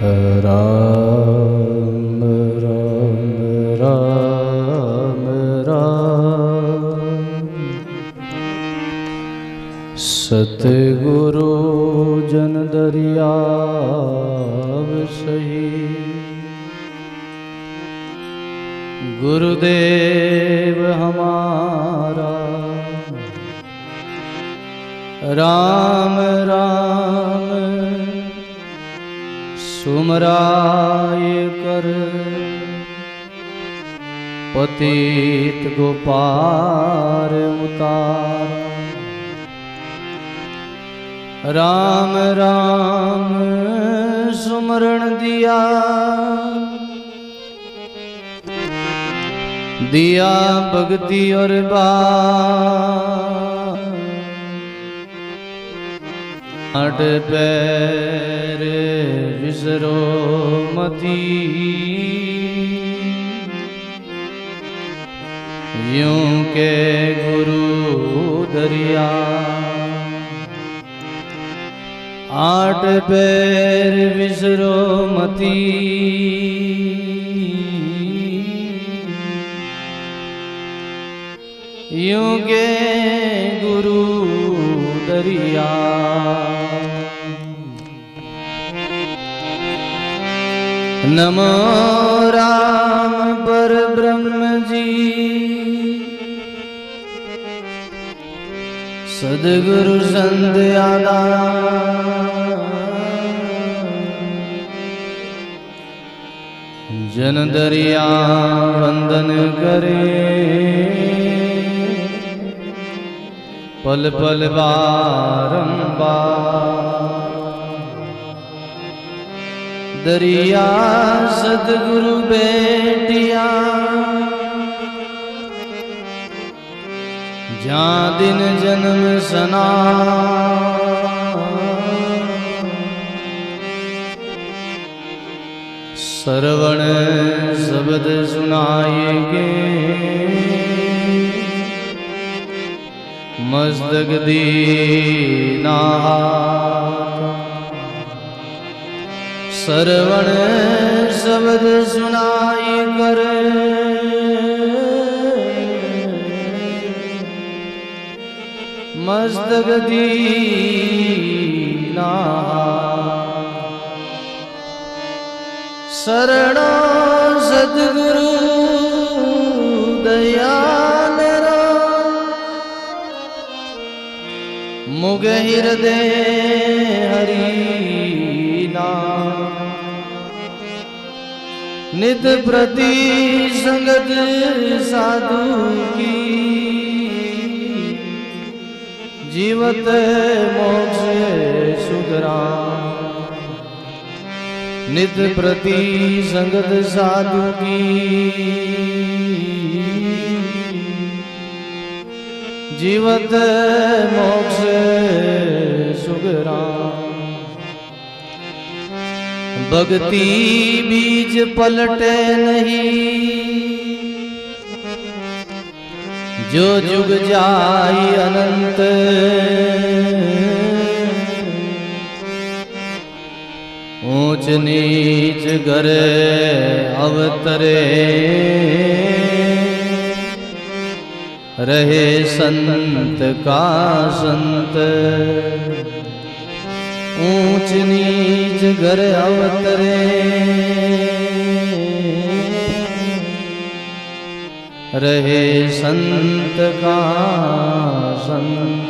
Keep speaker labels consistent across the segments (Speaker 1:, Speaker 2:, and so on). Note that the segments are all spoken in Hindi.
Speaker 1: राम राम राम राम। सतगुरु जन दरियाव सही, गुरुदेव हमारा राम राम। सुमराय कर पतित गोपार उतार। राम राम सुमरण दिया, दिया भक्ति और आठ पैर विसरो मती, यूं के गुरु दरिया। आठ पैर विसरो मती, यूं के गुरु दरिया। नमो राम पर ब्रह्म जी, सद्गुरु संत आदा। जन दरिया वंदन करे, पल पल बारंबार। दरिया सतगुरु बेटिया, जहाँ दिन जन्म सना। श्रवण शब्द सुनाएंगे, मस्तक दीना। श्रवण शब्द सुनाई कर, मस्तक दीना। शरणो सद्गुरु दयाल राम, मुग हृदय हरि नाम। नित प्रति संगत साधु की, जीवत मोक्ष सुखराम। नित प्रति संगत साधु की, जीवत मोक्ष सुखराम। भक्ति बीज पलटे नहीं, जो जुग जाई अनंत। ऊंच नीच करे अवतरे, रहे संत का संत। ऊंच नीच घर अवतरे, रहे संत का संत।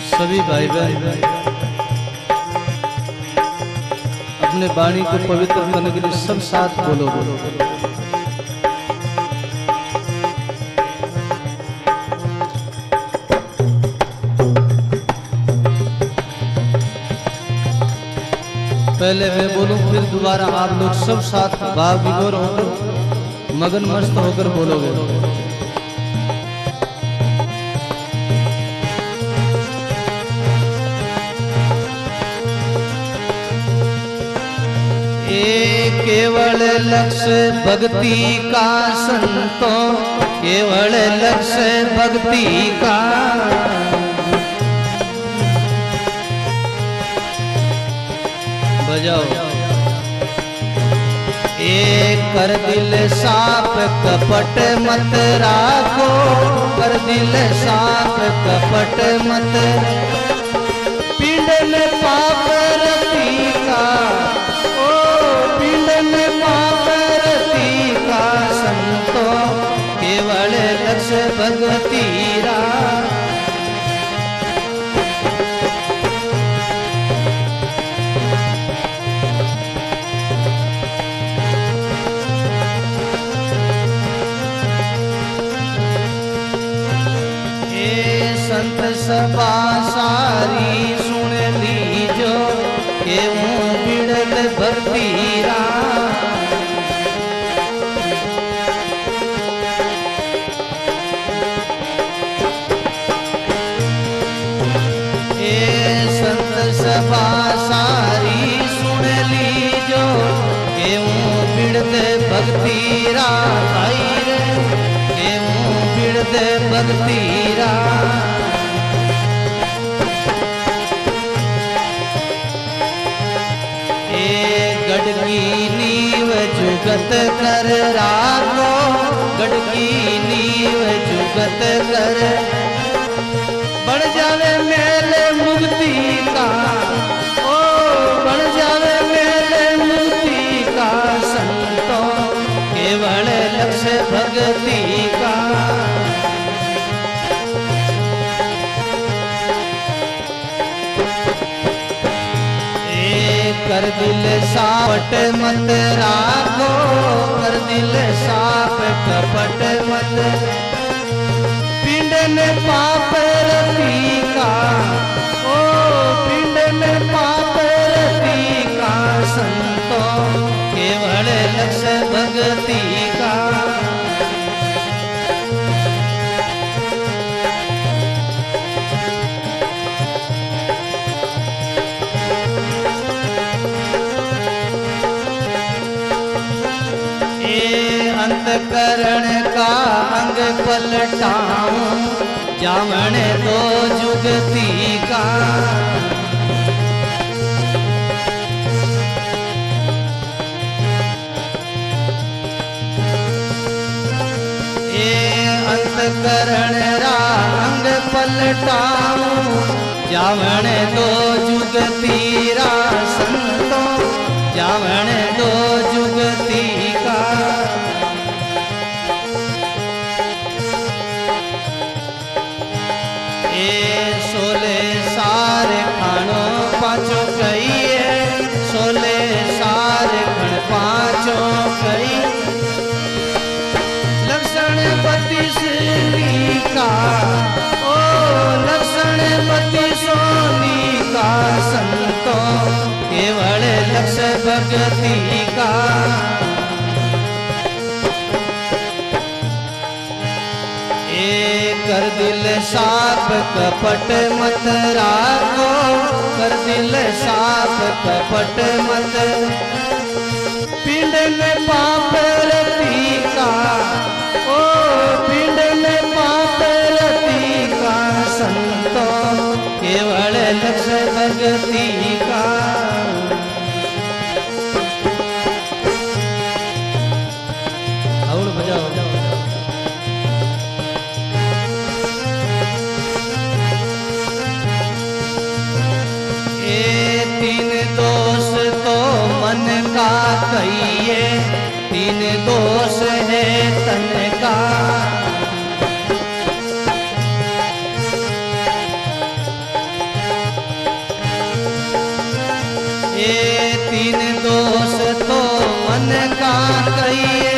Speaker 1: सभी भाई बहन अपने वाणी को पवित्र करने के लिए सब साथ बोलो बोलो बोलो। पहले मैं बोलूं फिर दोबारा आप लोग सब साथ भाव विभोर होकर मगन मस्त होकर बोलोगे। केवल लक्ष्य भक्ति का संतों, केवल लक्ष्य भक्ति का बजाओ। एक कर दिल साफ कपट मत राखो, कर दिल साफ कपट मत, पिंड में पाप रति का, ओ पिंड में पाप रति का संतों, केवल लक्ष्य भगवती रा। संत सभा सारी सुन लीजो, के बिड़द भक्ति रा। संत सभा सारी सुन लीजो, के बिड़द भक्ति रा। भाई रे के बिड़द भक्ति रा। गढ़ की नींव जुगत कर राखो, गढ़ की नींव जुगत कर, बढ़ जावे मेले मुक्ति का, ओ बढ़ जावे मेले मुक्ति का संतों, केवल लक्ष्य भक्ति का। कर दिल साफ मत राखो, कर दिल साफ कपट मत, पिंड में पाप रति का, ओ पिंड में पाप रति का संतों, केवल लक्ष्य भक्ति का। अंतकरण का अंग पलटाऊं, जावण दो जुगती का। अंतकरण रा अंग पलटाऊं, जावण दो जुगती रा संतों, जावण दो जुगती का। सोले सारे खानो पाँचो कहिए, सोले सारे खण पाँचो कही, लक्षण 32 का, ओ लक्षण 32 का संतों, केवल लक्ष्य भक्ति का। कर दिल साफ कपट मत राखो, कर दिल साफ कपट मत, पिंड में पाप रति का, ओ पिंड में पाप रति का संतों, केवल लक्ष्य भक्ति का। और बजाओ तीन दोष तो मन का कहिए, तीन दोष है तन का। तीन दोष तो मन का कहिए,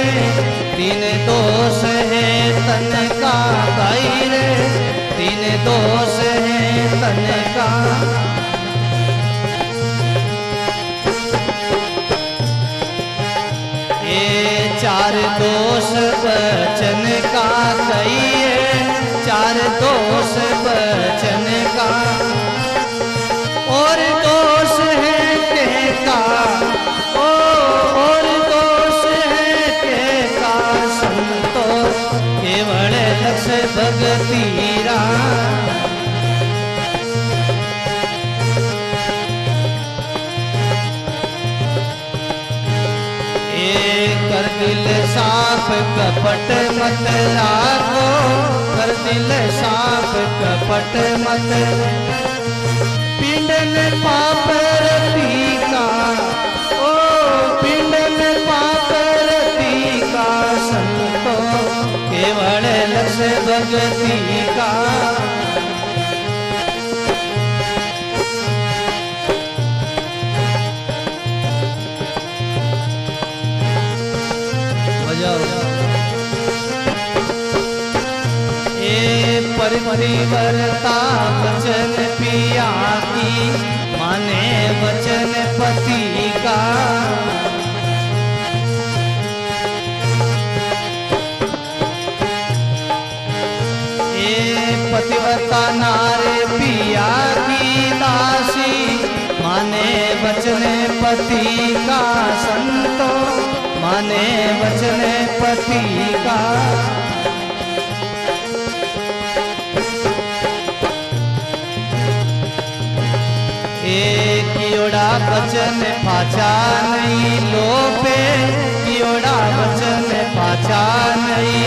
Speaker 1: तीन दोष है तन का भाई रे, तीन दोष है तन का। ये चार दोष बचन का कहिए, चार दोष बचन का। और दोष है के का, और दोष है के का संतोष केवल लक्ष्य भगतीरा। कर दिल साफ कपट मत राखो, कर दिल साफ कपट मत। पिंड में पाप रति का, ओ पिंड में पाप रति का संतो केवल लक्ष्य भगती का। परिवर्ता वचन पिया की, माने वचन पति का। पतिव्रता नारे पिया की दासी, माने वचन पति का संतो, माने वचन पति का। कियोड़ा वचन पाछा नहीं लोपे, कियोड़ा वचन पाछा नहीं।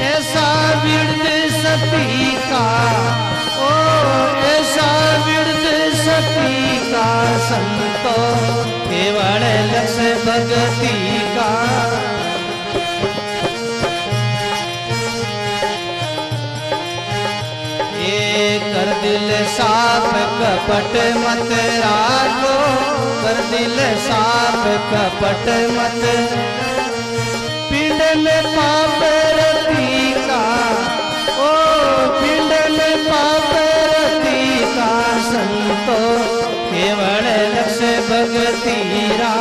Speaker 1: ऐसा विरद सती का, ओ ऐसा विरद सती का संतो केवल लक्ष्य भगती का। कर दिल साफ कपट मत राखो, कर दिल साफ कपट मत। पिंड में पाप रति का, ओ पिंड में पाप रति का संतो केवल लक्ष्य भगतीरा।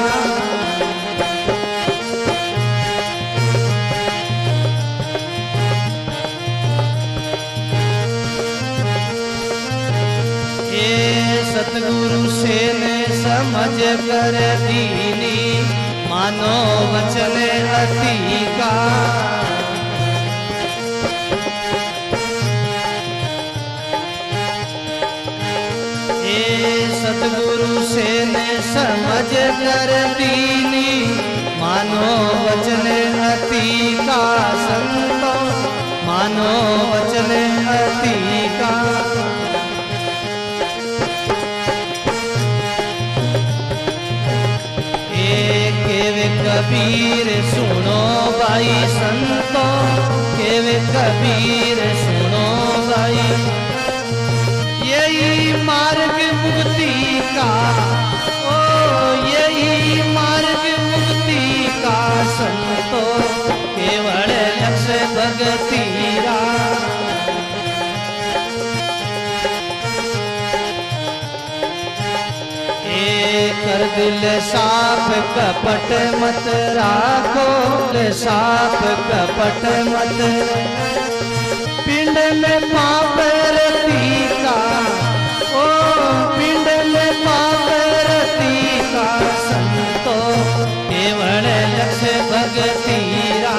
Speaker 1: सतगुरु से ने समझ कर दीनी, मानो वचन अति का। सतगुरु से ने समझ कर दीनी, मानो वचन अति का संतो, मानो वचन अति का। कबीर सुनो भाई संतो, केवे कबीर सुनो भाई। यही मार्ग मुक्ति का, ओ यही मार्ग मुक्ति का संतो केवल लक्ष्य भगतीरा। कर दिल साफ कपट मत राखो, साफ कपट मत। पिंड में पाप रति का, ओ पिंड में पाप रति का संतो केवल लक्ष्य भगतीरा।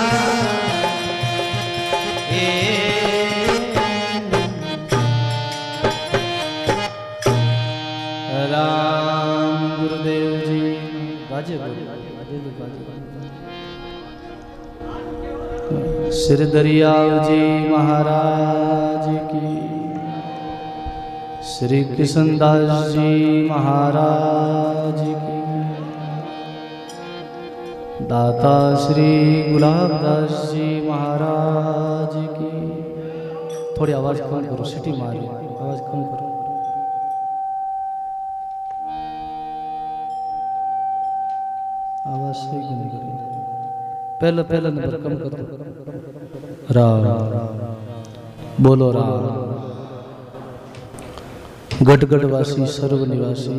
Speaker 1: श्री दरियाव जी महाराज की, श्री कृष्णदास जी महाराज की, दाता श्री गुलाबदास जी महाराज की। थोड़ी आवाज कम करो, सिटी मारी, आवाज कम करो। आवाज सही क्यों नहीं करें? पहला नंबर कम कर दो। राम बोलो राम। गढ़गढ़वासी सर्वनिवासी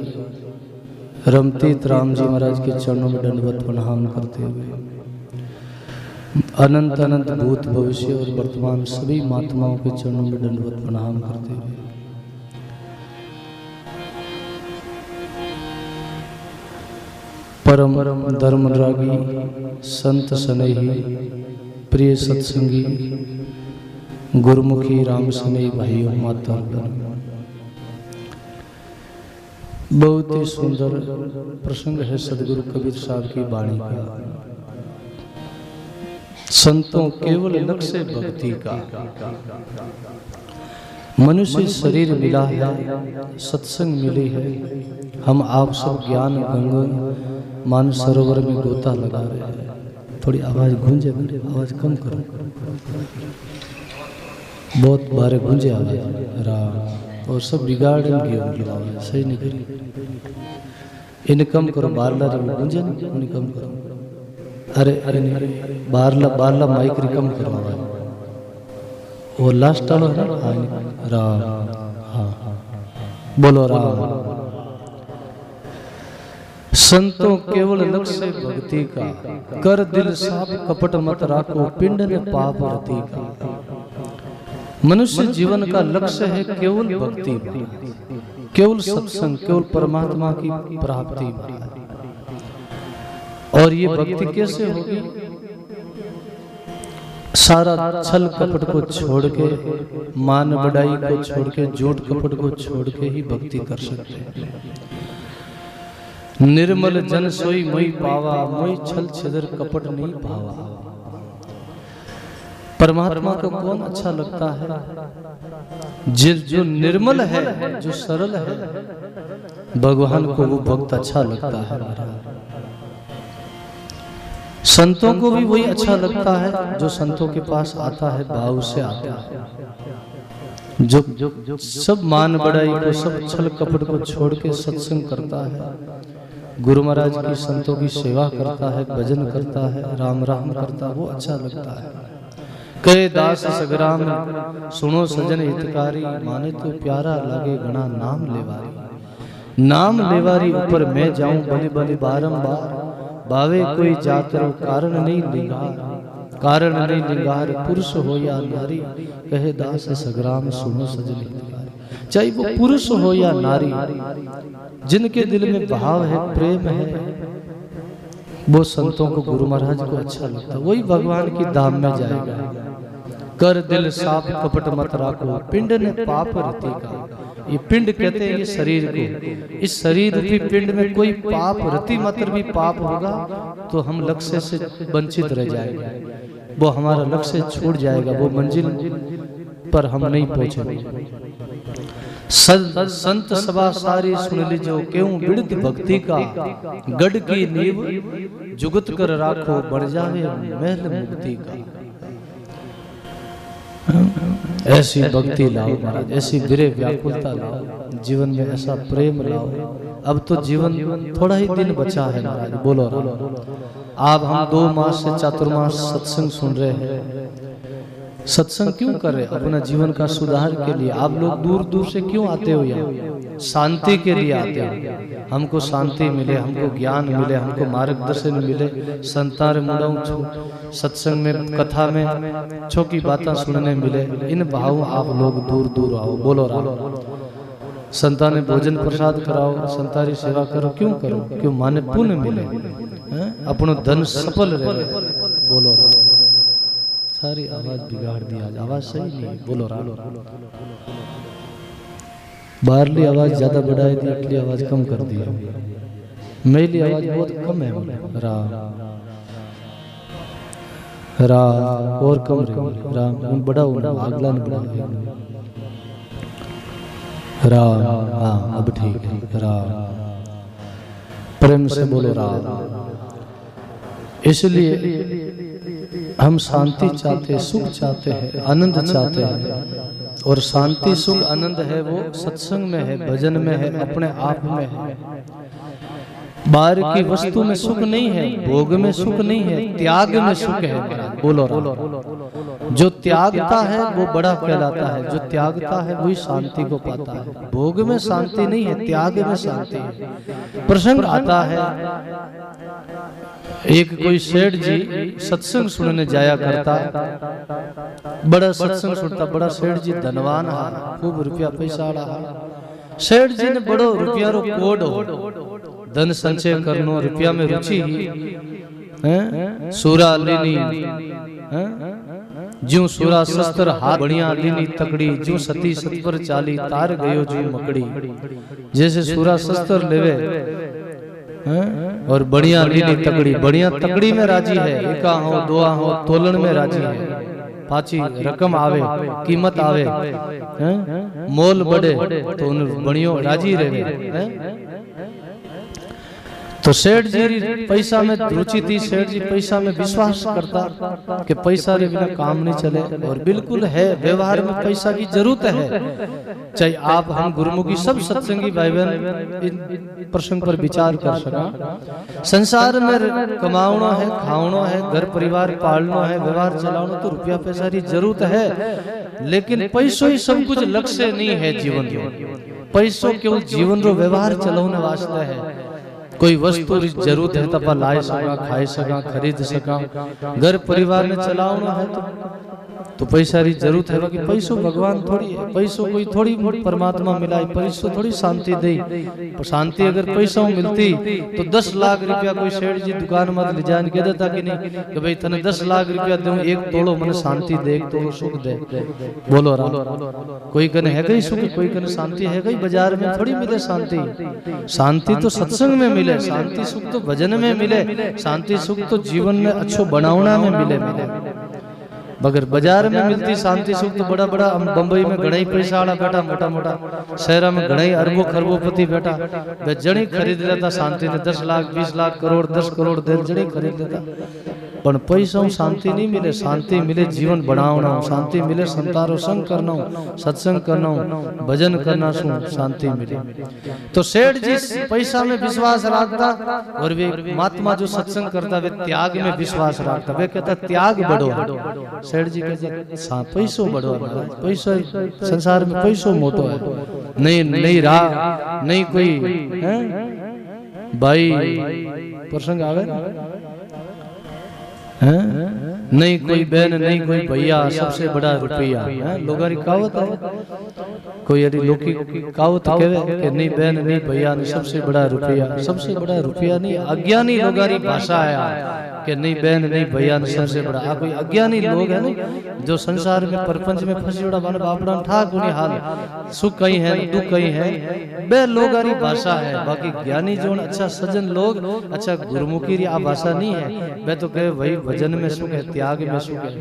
Speaker 1: रमतीत राम जी महाराज के चरणों में दंडवत प्रणाम करते हुए अनंत अनंत भूत भविष्य और वर्तमान सभी महात्माओं के चरणों में दंडवत प्रणाम करते हुए परम धर्मरागी संत स्नेही प्रिय सत्संगी गुरुमुखी राम स्नेही भाइयों माता, बहुत ही सुंदर प्रसंग है सदगुरु कबीर साहब की वाणी का। संतों केवल लक्ष्य भक्ति का। मनुष्य शरीर मिला है, सत्संग मिली है, हम आप सब ज्ञान गंगा मान सरोवर में गोता लगा रहे हैं। थोड़ी आवाज गूंजे, आवाज कम करो, बहुत बारे गूंजे आवाज। राम और सब बिगाड़ गई आवाज, सही नहीं करी। इन्हें कम करो, बारला गूंजे नहीं, उन्हें कम करो। अरे बारला माइक कम करो आवाज। वो लास्ट वाला है ना, राम। हाँ बोलो राम। संतों केवल लक्ष्य भक्ति का, कर दिल साफ कपट मत राखो, पिंड ने पाप रति का। मनुष्य जीवन का लक्ष्य है केवल भक्ति, केवल सत्संग, केवल परमात्मा की प्राप्ति। और ये भक्ति कैसे होगी? सारा छल कपट को छोड़ के, मान बढ़ाई को छोड़ के, झूठ कपट को छोड़ के ही भक्ति कर सकते हैं। निर्मल जन सोई मोई पावा, मोई छल छिदर कपट नहीं भावा। परमात्मा को कौन अच्छा लगता है? जो निर्मल है, जो सरल है, भगवान को वो भक्त अच्छा लगता है। संतों को भी वही अच्छा लगता है जो संतों के पास आता है, भाव से आता है। जो सब मान बढ़ाई को, सब छल कपट को छोड़ के सत्संग करता है, गुरु महाराज की संतों की सेवा करता है, भजन करता है, राम राम करता है, वो अच्छा लगता है। कहे दास सगराम सुनो सजन हितकारी, माने तो प्यारा लागे घना नाम लेवारी। नाम लेवारी ऊपर मैं जाऊं बलि बलि बारंबार, भावे कोई जातरो कारण नहीं लिंगार। कारण नहीं लिंगार पुरुष हो या नारी, कहे दास सगराम सुनो सजन हितकारी। चाहे वो पुरुष हो या नारी, जिनके दिल में भाव है, प्रेम है, वो संतों को, गुरु महाराज को अच्छा लगता है, वही भगवान की धाम में जाएगा। कर दिल साफ कपट मत राखो, पिंड ने पाप रति का। ये पिंड कहते हैं ये शरीर को। इस शरीर रूपी पिंड में कोई पाप रति मात्र भी पाप होगा तो हम लक्ष्य से वंचित रह जाएंगे, वो हमारा लक्ष्य छूट जाएगा, वो मंजिल पर हम नहीं पहुंचेंगे। संत सभा सारी सुन लीजो, क्यों बिड़त भक्ति का। गढ़ की नींव जुगत कर राखो, बढ़ जावे महल मुक्ति का। ऐसी भक्ति लाओ महाराज, ऐसी विरह व्याकुलता लाओ, जीवन में ऐसा प्रेम लाओ। अब तो जीवन थोड़ा ही दिन बचा है महाराज, बोलो राम। आप हम 2 मास से चातुर्मास सत्संग सुन रहे हैं। सत्संग क्यों कर रहे? अपना जीवन का सुधार के लिए। आप लोग दूर दूर से क्यों आते हो यहाँ? शांति के लिए आते हो। हमको शांति मिले, हमको ज्ञान मिले, हमको मार्गदर्शन मिले। संतार मुड़ाऊ सत्संग में, कथा में छोकी बातें सुनने मिले। इन भाव आप लोग दूर दूर आओ, बोलो राम। संता ने भोजन प्रसाद कराओ, संतारी सेवा करो, क्यों करो? क्यों? माने पुण्य मिले, अपनो धन सफल रहे, बोलो राम। सारी आवाज बिगाड़ दी, आज आवाज सही नहीं, बोलो राम। बाहरली आवाज ज्यादा बढ़ाई दी, इतनी आवाज कम कर दी। मेरी आवाज बहुत कम है, राम राम और कम रही। राम बढ़ाओ ना, अगला ने बढ़ाओ। राम, हाँ अब ठीक है। राम प्रेम से बोलो राम। इसलिए हम शांति चाहते हैं, सुख चाहते हैं, आनंद चाहते हैं। और शांति सुख आनंद है वो सत्संग में है, भजन में है, अपने आप में है। बाहर की वस्तु में सुख नहीं है, भोग में सुख नहीं है, त्याग में सुख है। बोलो राम। जो त्यागता है वो बड़ा कहलाता है, जो त्यागता है वही शांति को पाता है। भोग में शांति नहीं है, त्याग में शांति है। प्रसंग आता है, एक कोई सेठ जी सत्संग सुनने जाया करता, बड़ा सत्संग सुनता, बड़ा सेठ जी धनवान है, खूब रुपया पैसा रहा। सेठ जी ने बड़ो रुपया रो कोड हो, धन संचय करनो, रुपया में रुचि ही सूरा लीनी ज्यों सूरा शस्त्र हाथ बढ़िया लीनी तकड़ी, ज्यों सती सत पर चाली तार गयो जो मकड़ी। जैसे सूरा शस्त्र लेवे और बढ़िया लीनी तकड़ी, बढ़िया तकड़ी में राजी है, एका हो दोआ हो तोलन में राजी है, पाची रकम आवे, कीमत आवे, मोल बढ़े तो उन बढ़ियों राजी रहे। तो सेठ जी पैसा में रुचि थी, सेठ जी पैसा में विश्वास करता कि पैसा के बिना काम नहीं चले, और बिल्कुल है व्यवहार में पैसा की जरूरत है। चाहे आप हम गुरुमुखी सब सत्संगी भाई बहन इन प्रसंग पर विचार कर सका। संसार में कमावना है, खावना है, घर परिवार पालना है, व्यवहार चलाना, तो रुपया पैसा की जरूरत है, लेकिन पैसो ही सब कुछ लक्ष्य नहीं है जीवन में। पैसो केवल जीवन रो व्यवहार चलाने वास्ते है। कोई वस्तु जरूरत है तब लाए सका, खाए सका, खरीद सका, घर परिवार ने चलाना है तो पैसा की जरूरत है। बाकी पैसो भगवान थोड़ी है, पैसो कोई थोड़ी परमात्मा मिलाए, पैसो थोड़ी शांति दे। शांति अगर पैसा मिलती तो 10 लाख रुपया कोई सेठ जी दुकान में ले जान के देता कि नहीं कि भाई तने 10 लाख रुपया दूं, एक तोड़ो मन शांति दे, एक तोड़ो सुख दे। बोलो राम। कोई कने है गई सुख, कोई कने शांति है गई, बाजार में थोड़ी मिले शांति। शांति तो सत्संग में मिले, शांति सुख तो भजन में मिले, शांति सुख तो जीवन में अच्छो बनावना में मिले। मगर बाजार में मिलती शांति सुख तो बड़ा बड़ा, बंबई में घना ही पैसा वाला बैठा, मोटा मोटा शहर में घना ही अरबों खरबोपति बैठा, वे जड़ी खरीद लेता शांति ने 10 लाख 20 लाख करोड़ 10 करोड़ दे जड़ी खरीद लेता। पर पैसों शांति नहीं मिले। शांति मिले जीवन बनावना, शांति मिले संतारो संग करना, सत्संग करना, भजन करना, शांति मिले। तो सेठ जी पैसा में विश्वास रखता, और वे महात्मा जो सत्संग करता वे त्याग में विश्वास रखता। वे कहता त्याग बढ़ो। सेठ जी कहते पैसो बढ़ो, पैसो संसार में पैसो मोटो है, नहीं रहा, नहीं कोई भाई प्रसंग आ गए, नहीं कोई बहन, नहीं कोई भैया, सबसे बड़ा रुपया। लोगों की कहावत है, कोई यदि लोग की कहावत कहे कि नहीं बहन नहीं भैया नहीं, सबसे बड़ा रुपया। सबसे बड़ा रुपया नहीं, अज्ञानी लोगों की भाषा है कि नहीं बहन नहीं भैया नहीं सबसे बड़ा। कोई अज्ञानी लोग है ना जो संसार में परपंच में फंसी उड़ा बन बापड़ा ठाक उन्हें हाल, सुख कहीं है दुख कहीं है, वे लोगों की भाषा है। बाकी ज्ञानी जो अच्छा सज्जन लोग, अच्छा गुरुमुखी की भाषा नहीं है। वे तो कहे वही भजन में सुख है, त्याग में सुख है।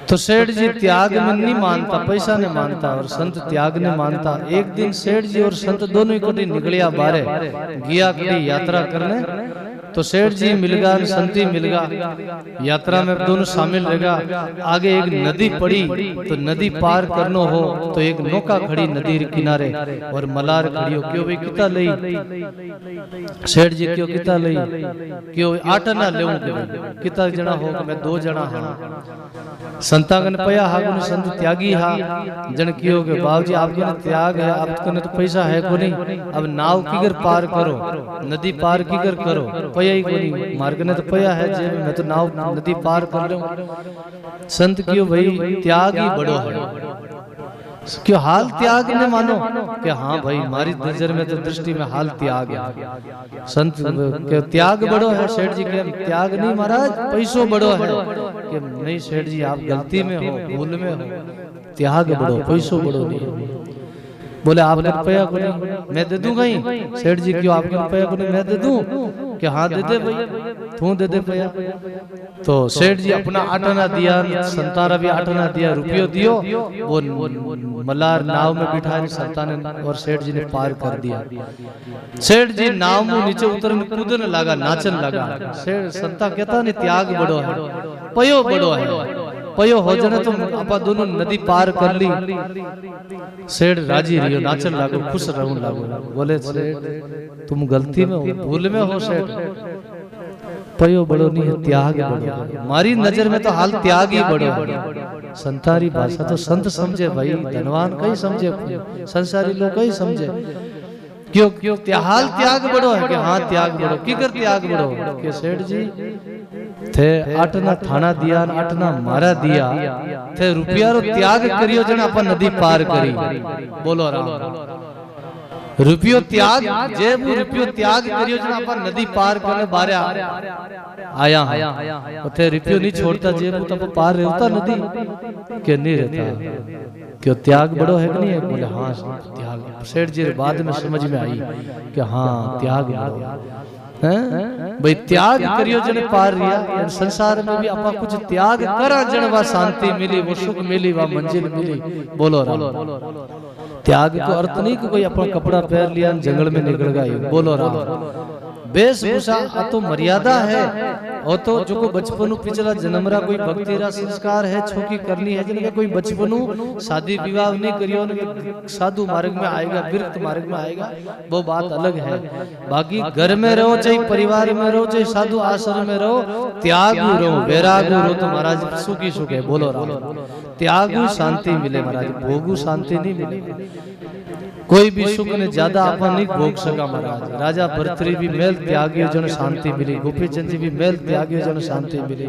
Speaker 1: तो सेठ जी त्याग में नहीं मानता, पैसा नहीं मानता, और संत त्याग नहीं मानता। एक दिन सेठ जी और संत दोनों इकट्ठे निकलिया बारे, गया कड़ी यात्रा करने। तो सेठ जी मिलगा, संती मिलगा, यात्रा में दोनों शामिल रहेगा। आगे एक नदी पड़ी, तो नदी पार करनो हो तो एक नौका खड़ी नदी के किनारे, और मलार खड़ी हो। क्यों भाई किता लई सेठ जी, क्यों किता लई, क्यों आटा ना ले किता जना हो, मैं 2 जना हाँ। संतागन पया हागुन संत त्यागी हा, जन कियो के बाबूजी आपके ने त्याग है, आपके ने तो पैसा है को नहीं, अब नाव किगर पार करो, नदी पार किगर करो, पया ही को नहीं, मार्ग ने तो पया है जेब, मैं तो नाव नदी पार कर लूं। संत कियो भाई त्याग ही बड़ो है, क्यों हाल त्याग ने मानो कि हाँ भाई हमारी नजर में तो दृष्टि में हाल त्याग है। संत के त्याग बड़ो है, सेठ जी के त्याग नहीं महाराज पैसों बड़ो है। कि नहीं सेठ जी आप गलती में हो, भूल में हो, त्याग बड़ो पैसों बड़ो नहीं। बोले आपने रुपया को नहीं, मैं दे दूंगा ही। सेठ जी क्यों आपके रुपया को नहीं, मैं दे दूं कि हाँ दे दे भाई, तू दे दे पैया। तो सेठ जी अपना आटना दिया, संतारा भी आटना दिया, रुपयो दियो, वो मलार नाव में बिठाए संता ने, और सेठ जी ने पार कर दिया। सेठ जी नाव में नीचे उतरने कूदने लगा, नाचन लगा। सेठ संता कहता नहीं त्याग बड़ो है, पयो बड़ो है। पयो हो जने तो आपा दोनों नदी पार कर ली। सेठ राजी रहियो, नाचन लागो, खुश रहूं लागो। बोले सेठ तुम गलती में हो, भूल में हो सेठ, पयो बड़ो नहीं है, त्याग बड़ो। मारी नजर में तो हाल त्याग ही बड़ो। संतारी भाषा तो संत समझे भाई, धनवान कहीं समझे, संसारी लोग कहीं समझे। क्यों क्यों हाल त्याग बड़ो है कि हाँ त्याग बड़ो, की कर त्याग बड़ो कि सेठ जी थे आटना थाना दिया, आटना मारा दिया, थे रुपया रो त्याग करियो जने अपन नदी पार करी। बोलो राम। रुपयो त्याग, जेब रुपयो त्याग करियो जने अपन नदी पार करने बारे आया उथे रुपयो नहीं छोड़ता, जेब तो पार रहता नदी के नहीं रहता। क्यों त्याग बड़ो है कि नहीं है? बोले हाँ त्याग। सेठ जी बाद में समझ में आई कि हाँ त्याग बड़ो है भाई। त्याग करियो जने पार रिया। संसार में भी आपा कुछ त्याग करा जने वा शांति मिली, वो सुख मिली, वा मंजिल मिली। बोलो राम। त्याग को अर्थ नहीं कि कोई अपना कपड़ा पहन लिया जंगल में निकल गया। बोलो राम। वेशभूषा तो मर्यादा है, और तो जो को बचपन पिछला जन्मरा कोई भक्ति रा संस्कार है छोकी करनी है, जिनका कोई बचपन शादी विवाह नहीं करियो, साधु मार्ग में आएगा, विरक्त मार्ग में आएगा, वो बात अलग है। बाकी घर में रहो, चाहे परिवार में रहो, चाहे साधु आश्रम में रहो, त्याग रहो, वैराग रहो तो महाराज सुखी सुख है। बोलो राम। त्याग शांति मिले महाराज, भोगू शांति नहीं मिले। कोई भी सुख ने ज्यादा अपन नहीं भोग सका महाराज। राजा भरतरी भी मेल त्यागियो जन शांति मिली, गोपी चंद जी भी मेल त्यागियो जन शांति मिली।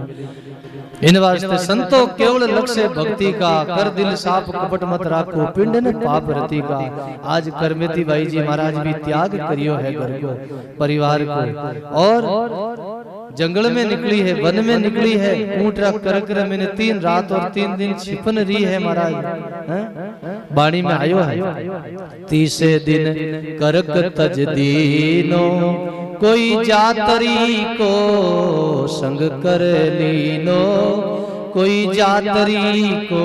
Speaker 1: इन वास्ते संतो केवल लक्ष्य भक्ति का, कर दिल साफ कपट मत राखो, पिंड ने पाप रति का। आज करमेती भाई जी महाराज भी त्याग करियो है घर को, परिवार को, और जंगल में निकली है, वन में निकली है, ऊंटरा कर मैंने 3 रात और 3 दिन छिपन रही है महाराज। बाणी में आयो है 30 दिन करक तज दीनो, कोई जातरी को संग कर लीनो, कोई जातरी को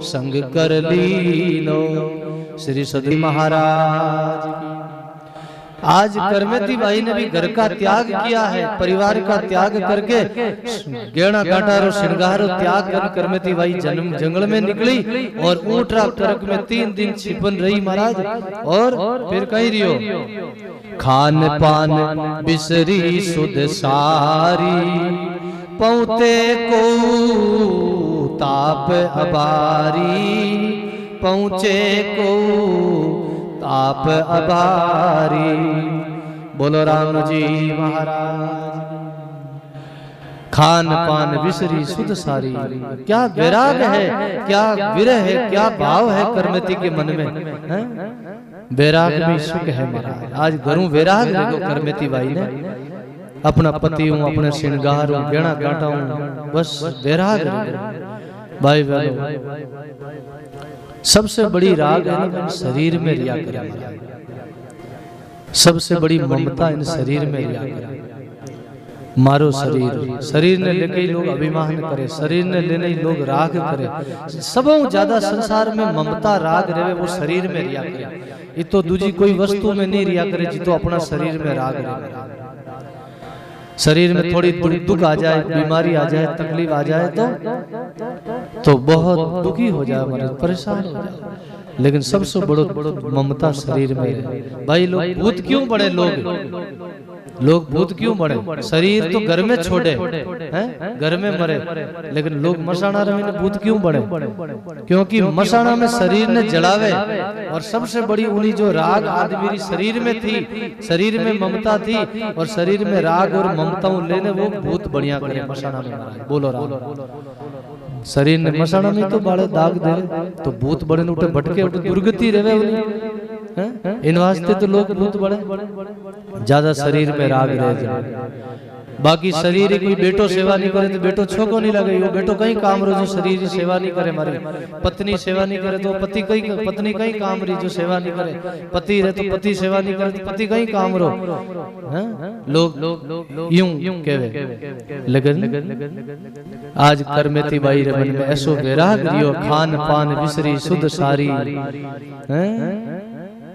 Speaker 1: संग कर लीनो। श्री सदी महाराज। आज करमेती भाई ने भी घर का त्याग किया है, परिवार का त्याग करके गेड़ा काटारो श्रृंगारो त्याग कर करमेती भाई जंगल में निकली और ऊंटरा करक में 3 दिन छिपन रही महाराज। और फिर कहीं रियो खान पान बिसरी सुध सारी, पौते को ताप अबारी, पहुँचे को ताप अबारी। बोलो राम जी महाराज। खान पान बिसरी सुध सारी। क्या विराग है, क्या विरह है, क्या भाव है करमती के मन में है? वैराग में सुख है महाराज। आज घरों वैराग देखो करमती भाई ने, अपना पति हूँ, अपने श्रृंगार हूँ, गहना गांटा हूँ, बस वैराग भाई बहनों। सबसे बड़ी राग है ना शरीर में रिया करे, सबसे बड़ी ममता इन शरीर में रिया करे। मारो शरीर, शरीर ने लेके ही लोग अभिमान करे, शरीर ने लेने ही लोग राग करे। सबों ज्यादा संसार में ममता राग रहे वो शरीर में रिया करे। ये तो दूजी कोई वस्तु में नहीं रिया करे, जी तो अपना शरीर में राग रहे। शरीर में थोड़ी दुख आ जाए, बीमारी आ जाए, तकलीफ आ जाए तो बहुत दुखी हो जाए, हमारे परेशान हो जाए। लेकिन सबसे बड़ो ममता शरीर में है। भाई लोग भूत क्यों बड़े, लोग भूत क्यों बड़े? शरीर तो घर में छोड़े हैं, घर में मरे, लेकिन लोग मसाणा में भूत क्यों बड़े? क्योंकि मसाणा में शरीर ने जड़ावे, और सबसे बड़ी उन्हीं जो राग आदमी शरीर में थी, शरीर में ममता थी, और शरीर में राग और ममताओं लेने वो भूत बढ़िया करे मसाणा में। बोलो राम। शरीर ने मसाणा में तो बाड़े दाग दे तो भूत बड़े उठे भटके उठे दुर्गति रहे। इन वास्ते तो लोग भूत बड़े ज्यादा शरीर में राग रह जाए। बाकी शरीर कोई बेटो सेवा नहीं करे तो बेटो छोको नहीं लगे, वो बेटो कहीं काम रो जो शरीर की सेवा नहीं करे। मारे पत्नी सेवा नहीं करे तो पति कहीं, पत्नी कहीं काम रही जो सेवा नहीं करे। पति रहे तो पति सेवा नहीं करे तो पति कहीं काम रो। लोग यूं कहे, लेकिन आज करमेती बाई रे मन में ऐसो वैराग रियो, खान पान बिसरी सुध सारी।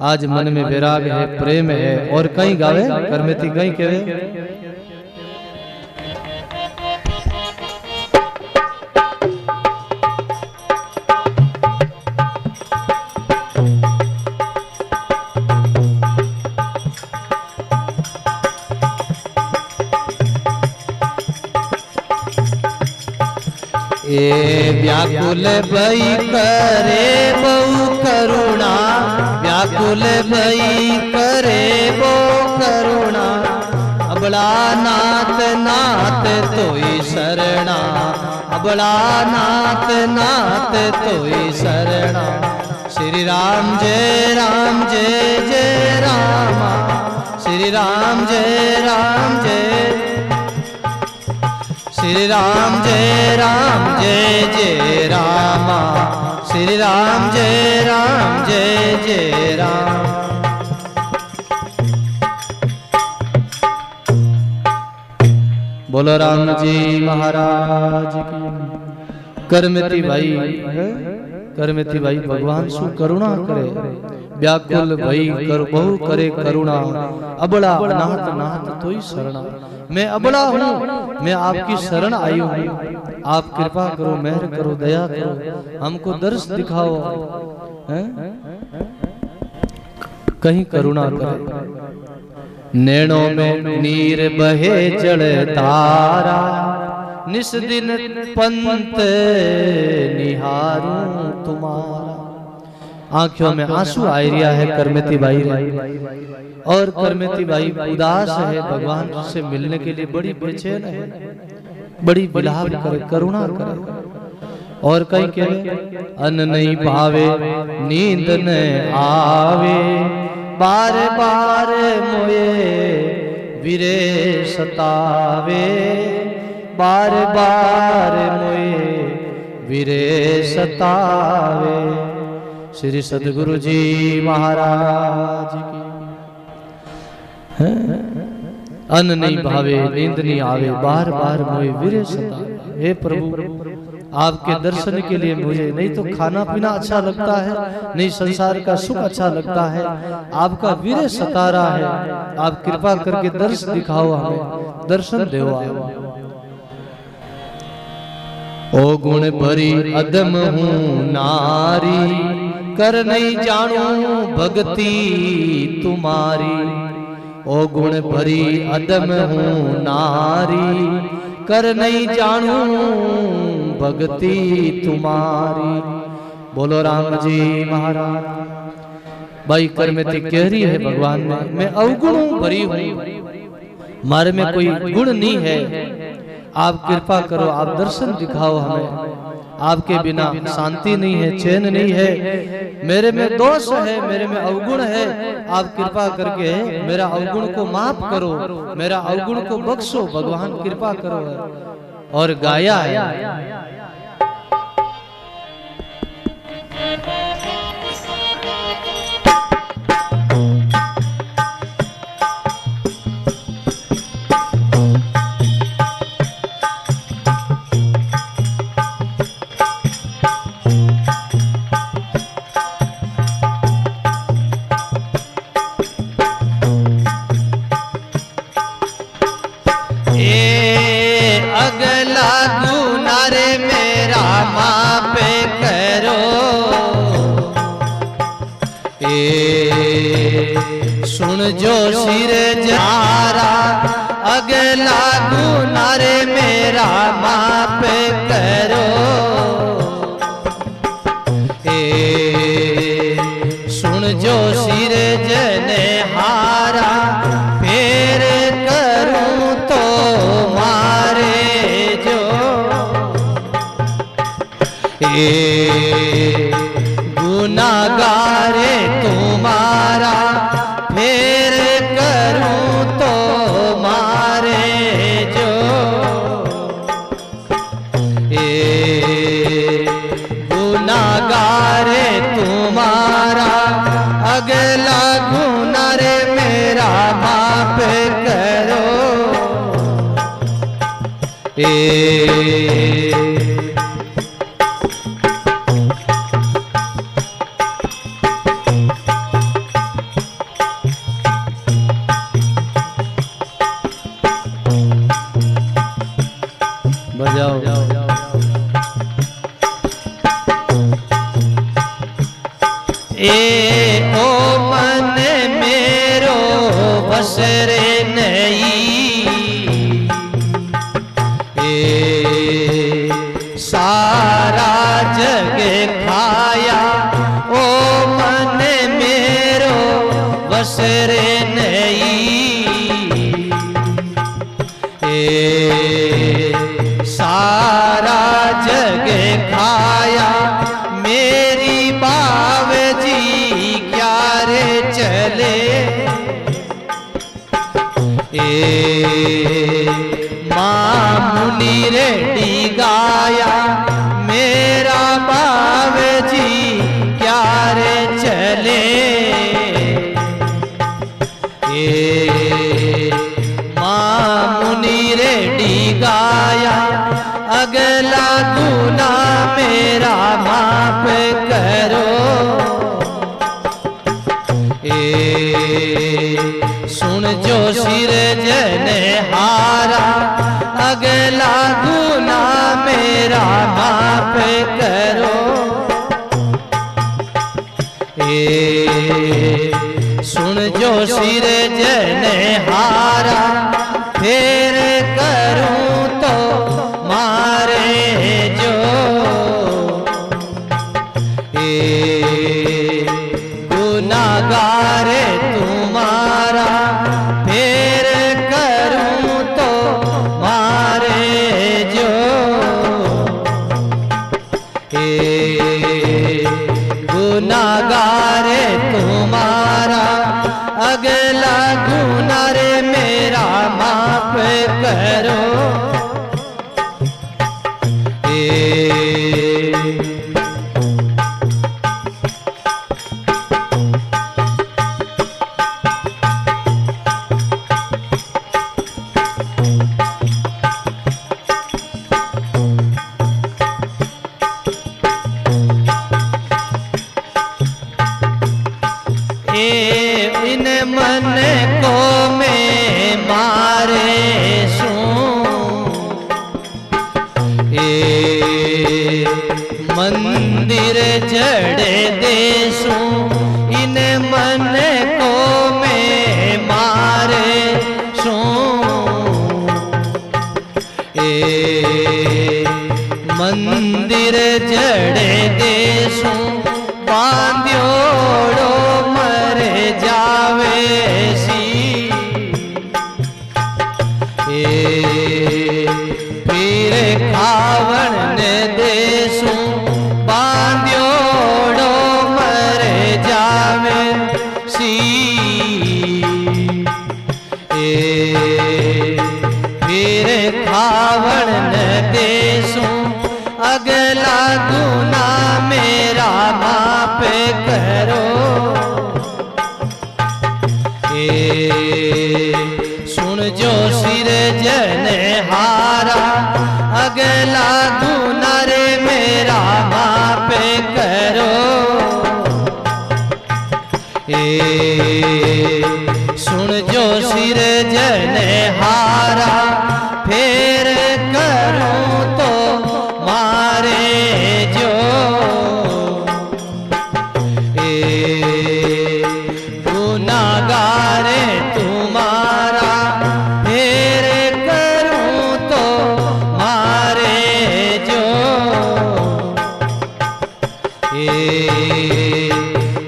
Speaker 1: आज मन में वैराग है, प्रेम है, और कहीं गावे करमेती कहीं कहे ए व्याकुल भई करे बहु करुणा, व्याकुल भई करे बहु करुणा, अबला नाथ नाथ तोई शरणा, अबला नाथ नाथ तोई शरणा। श्री राम जय राम जय जय रामा, श्री राम जय राम जय, श्री राम जय जय रामा, श्री राम जय जय राम। बोलो राम जी महाराज की। करमती भाई, करमती भाई भगवान सु करुणा करे, व्याकुल भई कर बहु करे करुणा, अबला अनाथ नाथ तोई शरणा। मैं अबला हूँ, मैं आपकी शरण आई हूँ, आप कृपा करो, मेहर करो, दया करो, हमको दर्श दिखाओ, कहीं करुणा करे। नैनों में नीर बहे जल तारा, निस दिन पंत निहारूं तुम्हारा। आंखों में आंसू आ रिया है करमती भाई और करमती भाई उदास है, भगवान से मिलने के लिए बड़ी बेचैन है, बड़ी विलाप करे, करुणा करे। और कहीं कहे अन्न नहीं भावे नींद न आवे, बार बार मोए विरे सतावे, बार बार मोए विरे सतावे। श्री सद्गुरु जी महाराज की। अन्न नहीं भावे नींद नहीं आवे, बार बार मोए विरे सतावे। हे प्रभु, आपके दर्शन के लिए मुझे नहीं तो खाना पीना अच्छा लगता है, नहीं संसार का सुख अच्छा लगता है, आपका वीर सता रहा है। आप कृपा करके दर्श दिखाओ, हमें दर्शन दो। ओ गुण भरी अदम हूँ नारी, कर नहीं जानू भक्ति तुम्हारी। ओ गुण भरी अदम हूँ नारी, कर नहीं जानू भक्ति तुम्हारी। बोलो राम जी महाराज। भाई करमती कह रही है भगवान में मैं अवगुण भरी हूँ, मारे में कोई गुण नहीं है, आप कृपा करो, आप दर्शन दिखाओ हमें। आपके बिना शांति नहीं है, चैन नहीं है, मेरे में दोष है, मेरे में अवगुण है। आप कृपा करके मेरा अवगुण को माफ करो, मेरा अवगुण को बख्शो, भगवान कृपा करो। और गाया है सुन जो सिर जारा, अगला गुनारे मेरा माप करो। सुन जो सिर जने हारा, फिर करूं तो मारे जो। गुनागारे तुम्हारा, फिर करूं तो मारे जो। गुनागारे तुम्हारा, अगला गुनारे मेरा माफ करो। ओ मन मेरो बसरे नहीं, सा अवसरे नहीं, सारा जग खाया मेरी बावजी क्या रे चले। मामुनी रेडी गाया मेरा बावजी क्या रे चले। मामुनी रेडी गाया अगला गुना मेरा माफ करो। सुन जो सिर जने हारा अगला गुना मेरा माफ करो। सुन जो सिर जने हारा फिर करूं तो मारे जो। गुनाहगार तुम्हारा फिर करूं तो मारे जो। गुनाहगार तुम्हारा अगला गुनाह रे मेरा माफ करो। इन मन को मैं मारे मंदिर जड़े देसूं। इन मन को मैं मारे मंदिर जड़े देसूं। बांध्योड़ो मरे जावे सी। फिर खावन ने देसूं बांध्योड़ो मरे जावे सी। फिर खावन ने देसूं अगला गुना मेरा माफ करो। सुन जो सिर जने हारा अगला गुना रे मेरा माफ करो। सुन जो सिर जने हारा फिर करूं तो मारे जो। गुनाहगार तुम्हारा फिर करूं तो मारे जो।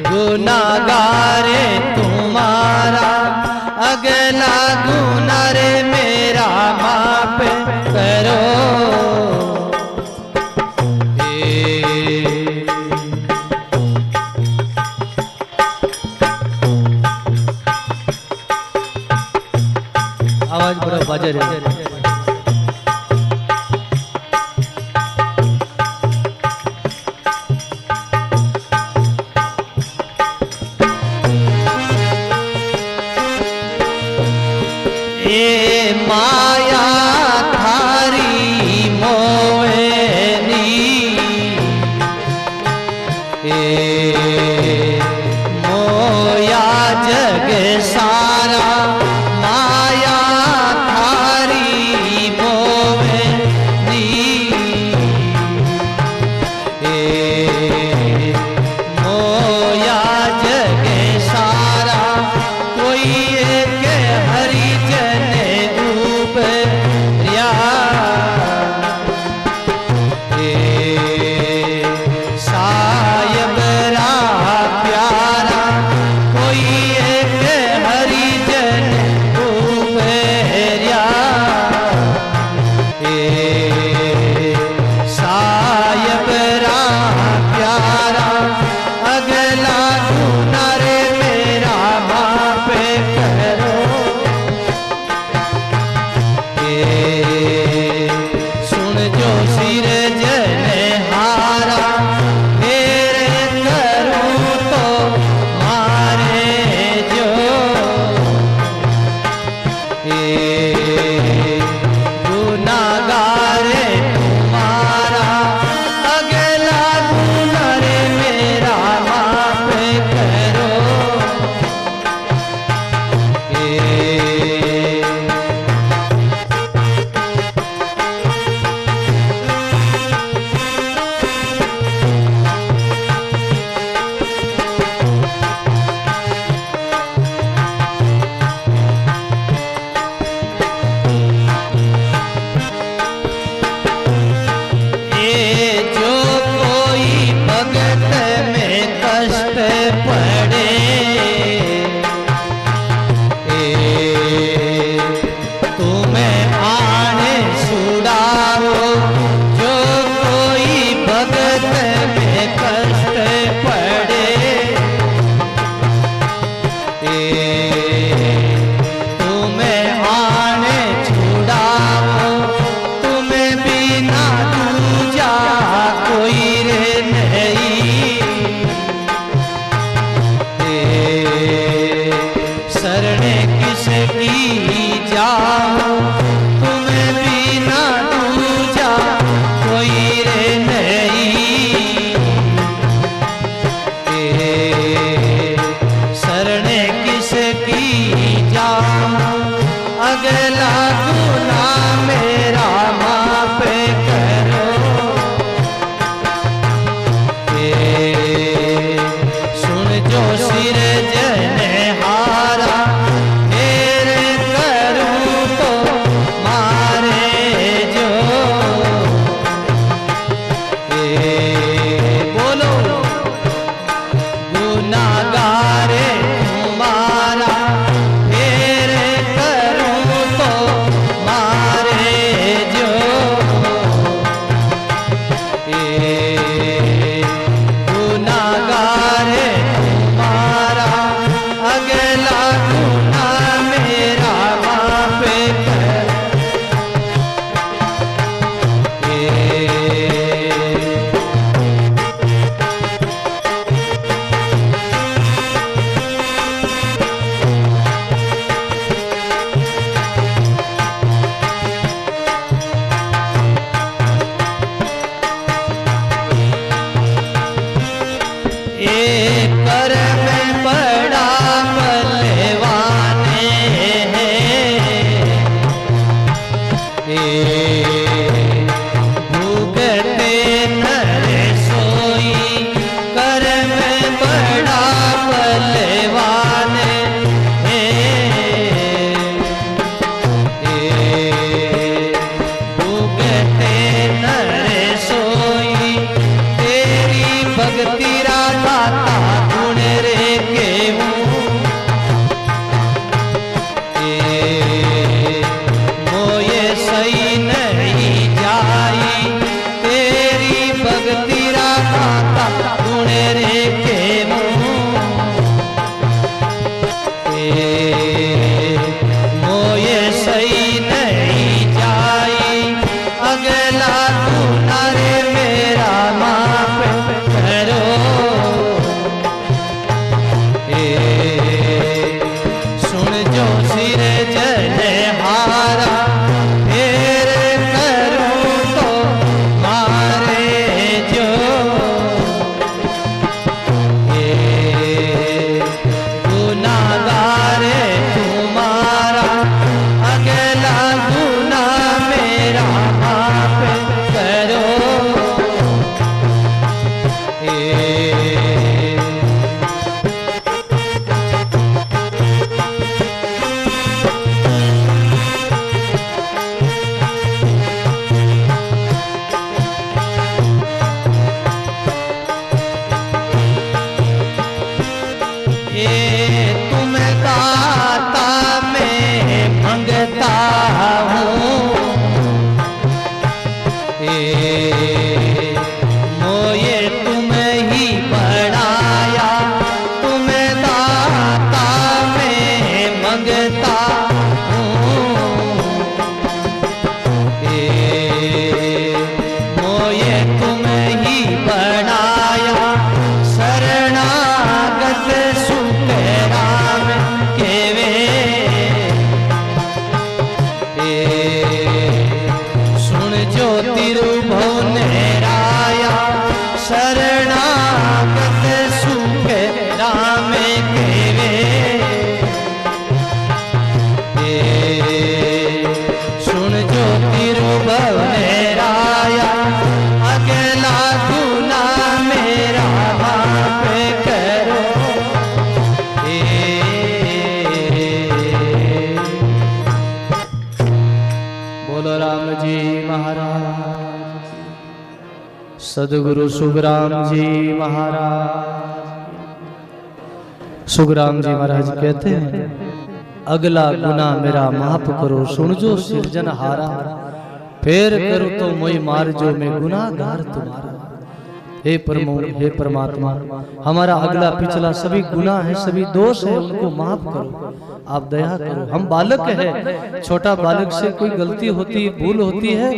Speaker 1: गुनाहगार तुम्हारा अगला गुनाह रे मेरा माफ करो। आवाज पूरा बाजा रहे। माया थारी मोहनी मोया जग सारा। माया थारी मोहनी मोया जग सारा। कोई एक हरिजन रूप गुनाहगार तुम्हारा अगला गुनाह रे मेरा माफ करो। अगला गुनाह मेरा माफ करो। सुन जो सिर जनहारा तेरे करूं तो मारे जो। बोलो गुनाहगार तुम्हारा सही न बोलो राम जी महाराज, सदगुरु सुखराम जी महाराज। सुखराम जी महाराज कहते हैं, अगला गुना मेरा माफ करो, सुन जो सिरजन हारा, फेर करो तो मोई मार जो मैं गुनाहगार तुम्हारा। हे परमो, हे परमात्मा, हमारा अगला पिछला सभी गुनाह है, सभी दोष है, उनको माफ करो, आप दया करो। हम बालक है, छोटा बालक से कोई गलती होती है, भूल होती है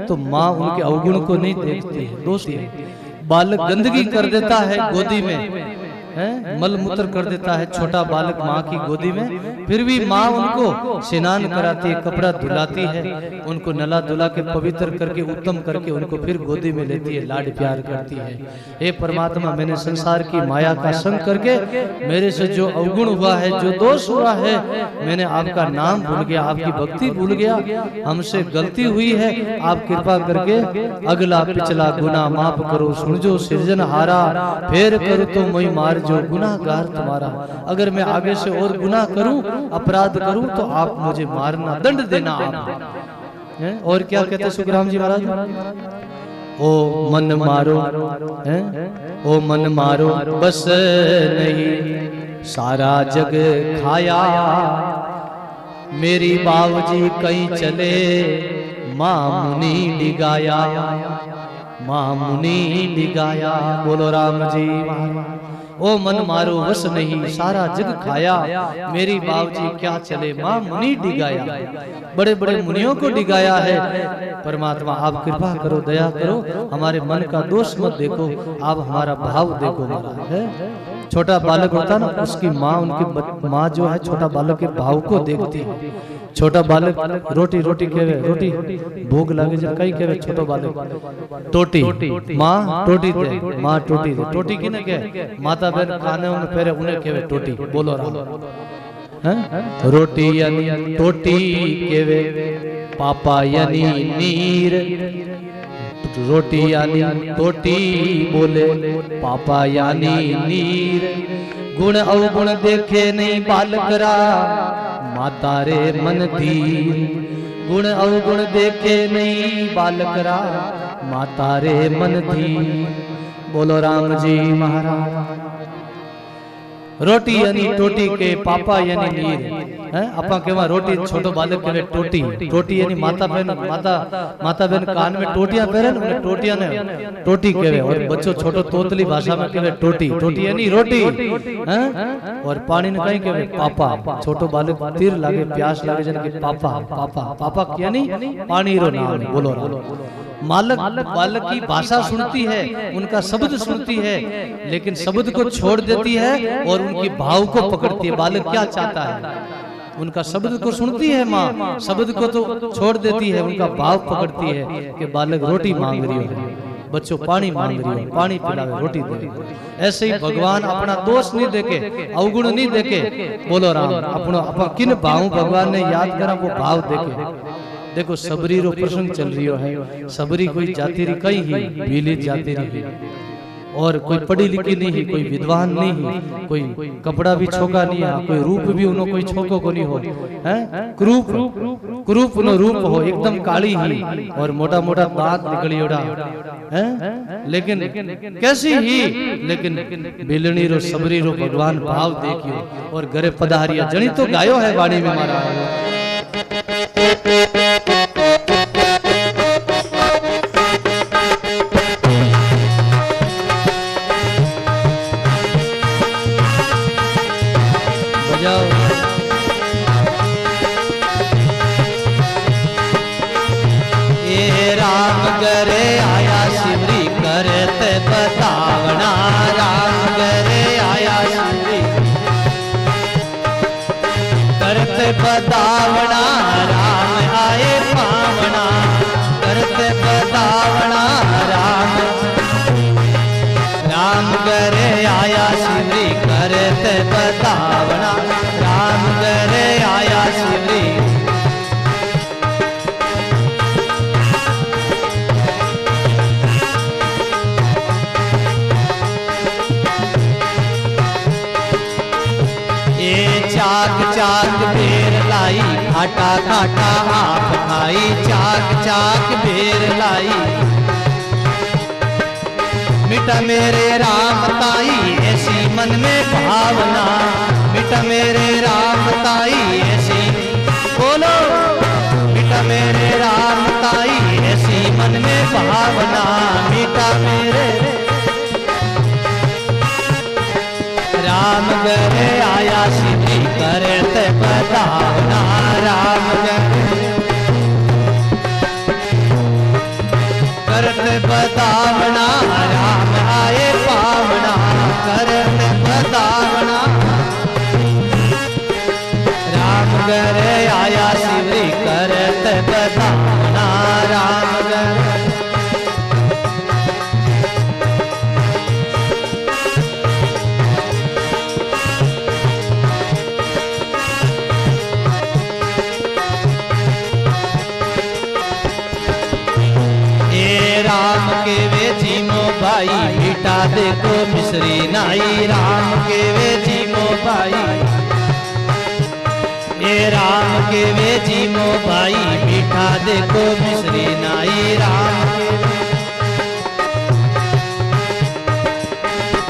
Speaker 1: तो माँ उनके अवगुण को नहीं देखती है, दोष है। बालक गंदगी कर देता है गोदी में, मल मूत्र कर देता है छोटा बालक माँ की गोदी में, फिर भी माँ उनको स्नान कराती है, कपड़ा धुलाती है, उनको नला धुला के पवित्र करके उत्तम करके उनको फिर गोदी में लेती है, लाड प्यार करती है। हे परमात्मा, मैंने संसार की माया का संग करके मेरे से जो अवगुण हुआ है, जो दोष हुआ है, मैंने आपका नाम भूल गया, आपकी भक्ति भूल गया, हमसे गलती हुई है, आप कृपा करके अगला पिछला गुनाह माफ करो, सुन जो सिरजन हारा, फेर करो तो मोई मार जो गुनाहगार तुम्हारा। अगर मैं आगे से और गुनाह करूं, अपराध करूं, तो आप मुझे मारना, दंड देना आप। और क्या कहते सुखराम जी महाराज, ओ मन मारो, ओ मन मारो बस नहीं, सारा जग खाया, मेरी बावजी कहीं चले, माँ मुनि डिगाया, माँ मुनि डिगाया। बोलो राम जी महाराज। ओ मन मारो बस नहीं, सारा जग खाया, मेरी बावजी क्या चले, माँ मुनि डिगाया। बड़े बड़े मुनियों को डिगाया है। परमात्मा आप कृपा करो, दया करो, हमारे मन का दोष मत देखो, आप हमारा भाव देखो महाराज। है छोटा बालक होता ना, उसकी माँ, उनकी माँ जो है छोटा बालक के भाव को देखती है। छोटा बालक रोटी रोटी केवे, रोटी भूख लगे जब कई केवे, छोटो बालक टोटी, माँ टोटी दे, माँ टोटी दे, टोटी की ने के माता बहन खाने उन्हें फेरे उन्हें केवे टोटी। बोलो राम। रोटी यानी टोटी केवे, पापा यानी नीर, रोटी यानी टोटी बोले, पापा यानी नीर। गुण अवगुण देखे नहीं बालकरा, माता रे मन धीर। गुण अवगुण देखे नहीं बालकरा, माता रे मन धीर। बोलो राम जी महाराज। रोटी यानी टोटी के, पापा यानी नीर है। अपा केवा रोटी, छोटो बालक केवे टोटी, टोटी यानी माता बहन, माता बहन कान में टोटियां पहरे, उन्हें टोटियां ने टोटी केवे। और बच्चों छोटो तोतली भाषा में केवे टोटी, टोटी यानी रोटी है। और पानी ने कहीं केवे पापा, छोटो बालक तीर लागे, प्यास लागे जन के पापा, पापा, पापा यानी पानी रो नाम। बोलो मालक बालक की भाषा सुनती है, उनका शब्द सुनती है, लेकिन शब्द को छोड़ देती है और उनकी भाव को पकड़ती है। बालक क्या चाहता है, उनका शब्द को सुनती है माँ, शब्द को तो छोड़ देती है, उनका भाव पकड़ती है कि बालक रोटी मांग रही हो, बच्चों पानी मांग रही हो, पानी पिलावे, रोटी दे। ऐसे ही भगवान अपना दोष नहीं देखे, अवगुण नहीं देखे। बोलो राम। अपना किन भाव भगवान ने याद करा, वो भाव देखे। देखो सबरी रो प्रसंग चल रही है, सबरी कोई जाति री कई ही बीली जाति री, और कोई पढ़ी लिखी नहीं है, कोई विद्वान नहीं है, कोई कपड़ा भी छोका नहीं है, कोई रूप भी उन्हों कोई छोको को नहीं हो, हैं क्रूप उन्हों रूप हो, एकदम काली ही और मोटा मोटा दांत निकलियोड़ा हैं, लेकिन कैसी ही, लेकिन बिलनी रो सबरी रो भगवान भाव देखियो और घरे पधारिया। जनी तो गायो है वाणी में मारा
Speaker 2: बदावना, राम आए
Speaker 1: खाटा खाटा आप खाई, चाक चाक बेर लाई। मिटा मेरे राम ताई ऐसी मन में भावना, मिटा मेरे राम ताई ऐसी, बोलो मिटा मेरे राम ताई ऐसी मन में भावना। मिटा मेरे राम घरे आया सिद्धि करते बतावना, राम करते बतावना, राम आए पावना करते बतावना। राम घरे आया शिवरी करते बतावना, राम घरे राम के वे जीमो भाई, बेटा देखो मिश्री नाई। राम के वे जीमो भाई, ये राम के वे जीमो भाई, बेटा देखो मिश्री नाई। राम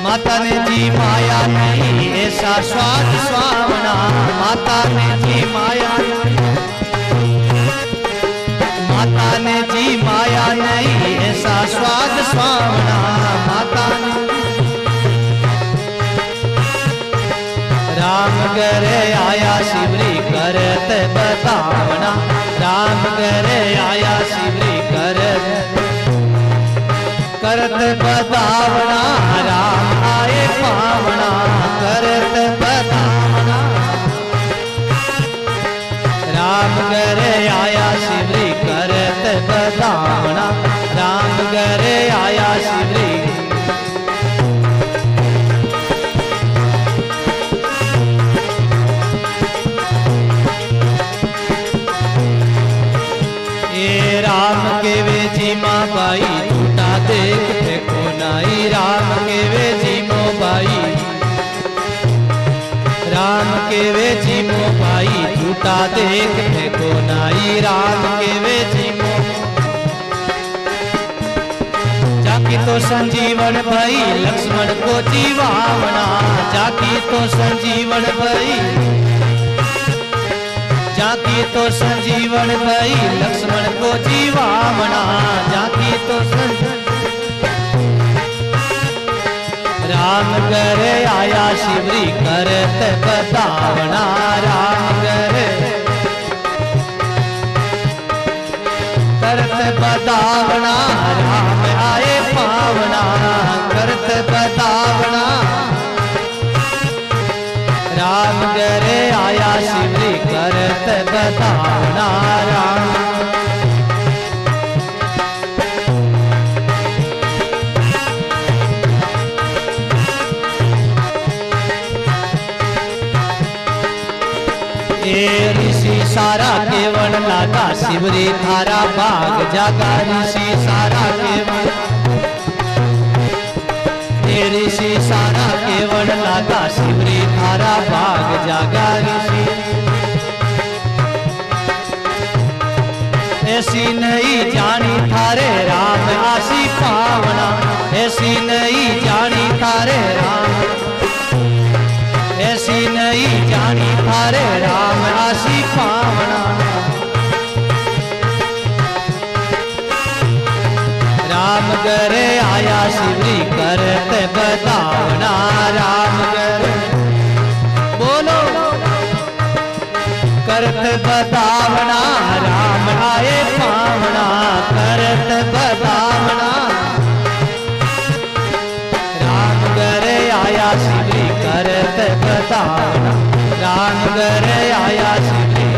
Speaker 1: माता ने जी माया नहीं ऐसा स्वाद स्वावना, माता ने जी माया नहीं, माता ने जी माया नहीं ऐसा स्वाद स्वावना। माता ने राम घरे आया शिवरी करते बतावना, राम घरे आया शिवरी करते बतावना। राम आए पावना करते बतावना, राम घरे आया शिवरी करते बतावना, राम घरे आया शिवरी। ये राम के वे जीमा बाई, झूठा देख फेंको नाई। राम के वे जीमो बाई, राम के वे जीमो भाई, झूठा देख फेंको नाई। राम के वे जीमो जाकी तो संजीवन भाई, लक्ष्मण को जीवावना। जाकी तो संजीवन भाई, जाकी तो संजीवन भाई, लक्ष्मण को जीवावना। जाकी तो राम घरे आया शिवरी करते बतावना, राम घरे करते बतावना। राम आए पावना करते बतावना, राम घरे आया शिवरी करते बतावना। राम ऋषि सारा केवल लागा शिवरी थारा भाग जागा। ऋषि सारा केवल, ऋषि सारा केवल लागा शिवरी थारा भाग जागा। ऋषि ऐसी नहीं जानी थारे राम आसी पावना, ऐसी नहीं जानी थारे राम, ऐसी नहीं जानी थारे राम आसी पावना। राम घरे आया शिवरी करते बतावना, राम घरे बोलो करते बतावना। राम आए पावना करते बतावना, राम घरे आया शिवरी करते बतावना, राम घरे आया शिवरी।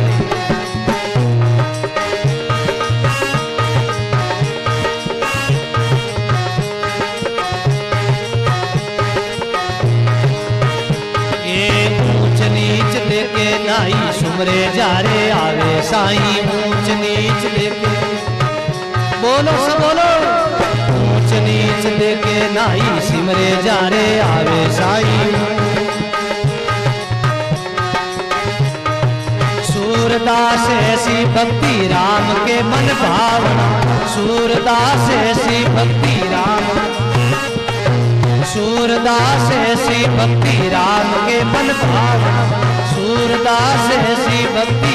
Speaker 1: लेके नाई सुमरे जा रे आवे साईं, ऊंच नीच लेके बोलो सब बोलो, ऊंच नीच लेके नाई सिमरे जा रे आवे साईं। सूर सूरदास ऐसी भक्ति राम के मन भावना, सूरदास ऐसी भक्ति राम, सूरदास ऐसी भक्ति राम के मन भावना, सूरदास ऐसी भक्ति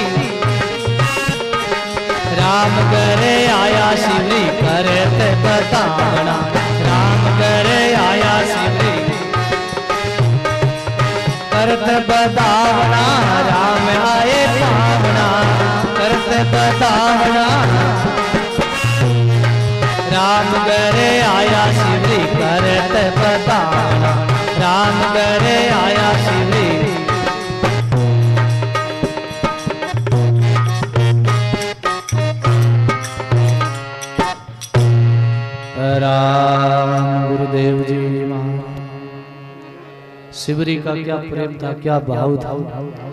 Speaker 1: राम करे आया शिवरी करते बतावना, राम करे आया शिवरी करते बतावना, राम आए पावना करते बतावना, राम करे आया शिवरी करते बतावना, राम करे आया शिवरी। राम गुरुदेव जी शिवरी का क्या प्रेम था, क्या भाव था।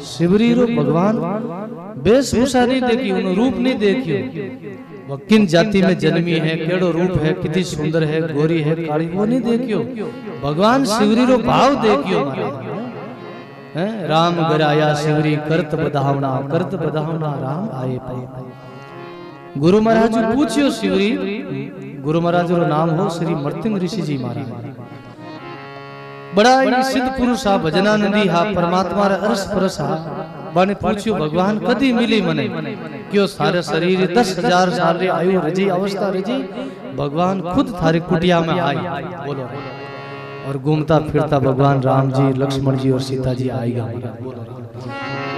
Speaker 1: शिवरी रो भगवान वेशभूषा नहीं देखी, उन्होंने रूप नहीं देखियो, वो किन जाति में जन्मी है, केड़ो रूप है, कितनी सुंदर है, गोरी है, काली, वो नहीं देखियो। भगवान शिवरी रो भाव देखियो। राम घर आया शिवरी करत बधावना, करत बधावना राम आए पाए। गुरु महाराज पूछियो शिवरी, गुरु महाराज रो नाम हो श्री मर्तिंग ऋषि जी महाराज, बड़ा ही सिद्ध पुरुष हा, भजनानंदी हा, परमात्मा रे अरस परस हा। बाने पूछियो भगवान कदी मिली मने, क्यों सारे शरीर 10,000 साल रे आयु रजी अवस्था रजी, भगवान खुद थारे कुटिया में आई बोलो, और घूमता फिरता भगवान राम जी, लक्ष्मण जी और सीता जी आएगा।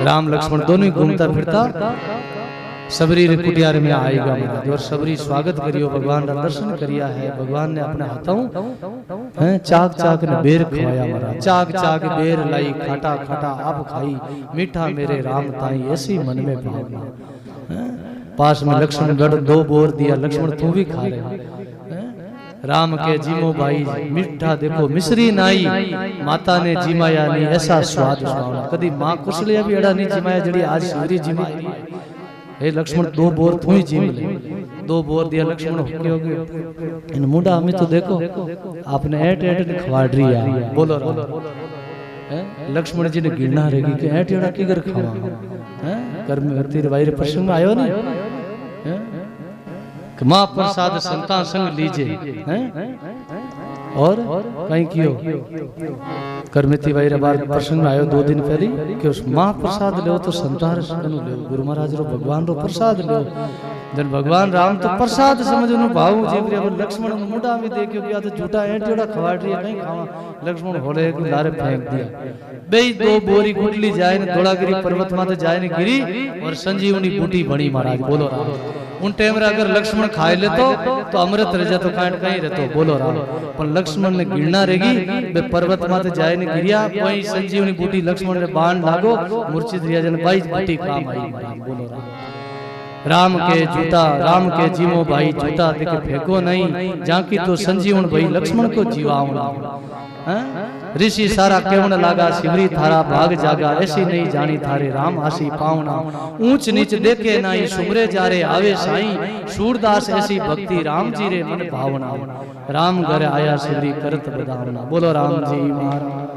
Speaker 1: राम लक्ष्मण दोनों ही घूमता फिरता सबरी रे कुटिया में आएगा महाराज, और सबरी स्वागत करियो, भगवान का दर्शन करिया है। भगवान ने अपने हाथों चाक चाक ने बेर खवाया महाराज, चाक चाक बेर लाई, खाटा खाटा आप खाई, मीठा मेरे राम ताई ऐसी मन में भावना। पास में लक्ष्मण गढ़ 2 बोर दिया, लक्ष्मण तू भी खा रहे। राम के जीमो भाई मीठा देखो मिश्री नाई, माता ने जिमाया नहीं ऐसा स्वाद सुहावना, कदी माँ कुशलिया भी अड़ा नहीं जिमाया जड़ी आज शिवरी जिमाई। हे लक्ष्मण 2 बोर तू ही जीम ले, 2 बोर दिया लक्ष्मण हो इन मुंडा हमें तो देखो आपने ऐट ऐट खवाड़ रही है बोलो राम। लक्ष्मण जी ने गिरना रहेगी कि ऐट एड़ा की कर खावा कर में तेरे भाई रे प्रसंग आयो नहीं कि मां प्रसाद संता संग लीजे हैं, और कहीं कियो करमेती भाई रे बार प्रसंग आयो 2 दिन पहले कि उस मां प्रसाद ले तो संतार सनु ले, गुरु महाराज रो भगवान रो प्रसाद ले। जन भगवान राम तो प्रसाद समझ नु भाव जीव रे, लक्ष्मण मुंडा में देखियो कि आ तो झूठा ऐट जोड़ा खवाड़ रही है, कहीं खावा। लक्ष्मण होले के लारे फेंक दिया, बेई 2 बोरी गुटली जाए ने धोलागिरी पर्वत माते जाए ने गिरी, और संजीवनी बूटी बनी महाराज बोलो राम। उन टाइम रे अगर लक्ष्मण खाए लेतो तो अमृत रह जातो, काट कहीं रहतो बोलो राम। पर लक्ष्मण ने गिरना रहेगी बे पर्वत माते जाए ने गिरिया, वही संजीवनी बूटी लक्ष्मण रे बाण लागो, मूर्छित रिया जन 22 बूटी काम आई बोलो राम। राम के जूता, राम के जीमो भाई जूता देखे फेंको नहीं, जाकी तो संजीवन भाई लक्ष्मण को जीवावना। ऋषि सारा केवण लागा शिवरी थारा भाग जागा, ऐसी नहीं जानी थारे राम आसी पावना। ऊंच नीच देखे नाई सुमरे जारे आवे साई, सूरदास ऐसी भक्ति राम जी रे मन भावना। राम घर आया शिवरी करत बदावना, बोलो राम जी महाराज।